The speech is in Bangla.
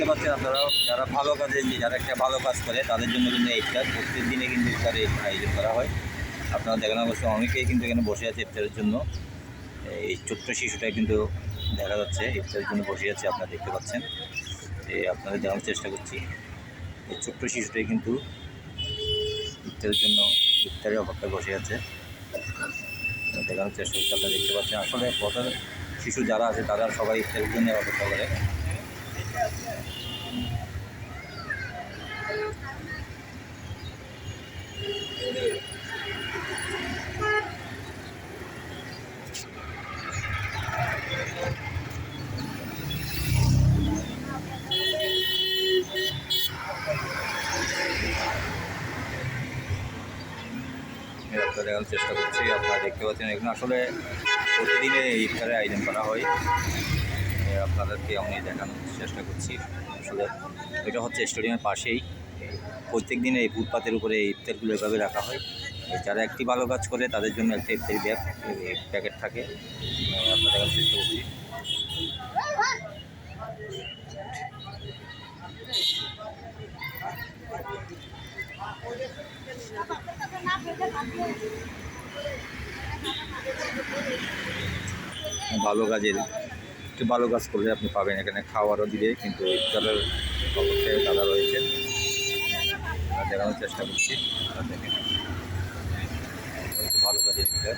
পাচ্ছেন আপনারা, যারা ভালো কাজে, যারা একটা ভালো কাজ করে তাদের জন্য কিন্তু ইফতার প্রত্যেক দিনে কিন্তু ইফতারের আয়োজন করা হয়। আপনারা দেখেন অবশ্যই অনেকেই কিন্তু এখানে বসে আছে ইফতারের জন্য। এই ছোট্ট শিশুটা কিন্তু দেখা যাচ্ছে ইফতারের জন্য বসে আছে, আপনারা দেখতে পাচ্ছেন। আপনাদের দেখানোর চেষ্টা করছি, এই ছোট্ট শিশুটাই কিন্তু ইফতারের জন্য ইফতারের অপেক্ষায় বসে আছে। দেখানোর চেষ্টা করছি, আপনারা দেখতে পাচ্ছেন। আসলে কত শিশু যারা আছে তারা সবাই ইফতারের জন্য অপেক্ষা করে। আপনারা দেখানোর চেষ্টা করছি, আপনারা দেখতে পাচ্ছেন এখানে আসলে প্রতিদিনে ইফতারের আয়োজন করা হয়। আপনাদেরকে আমি দেখানোর চেষ্টা করছি। আসলে এটা হচ্ছে স্টেডিয়ামের পাশেই, প্রত্যেক দিনে এই ফুটপাতের উপরে এই ইফতারগুলো এভাবে রাখা হয়। যারা একটি ভালো কাজ করে তাদের জন্য একটা ইফতারি প্যাকেট থাকে। আপনারা দেখানোর চেষ্টা করছি। ভালো কাজের একটু ভালো কাজ করলে আপনি পাবেন, এখানে খাওয়ারও দিবে, কিন্তু ইফতারের অপেক্ষায় তারা রয়েছে। দেখানোর চেষ্টা করছি, দেখেন একটু ভালো কাজের ইফতার।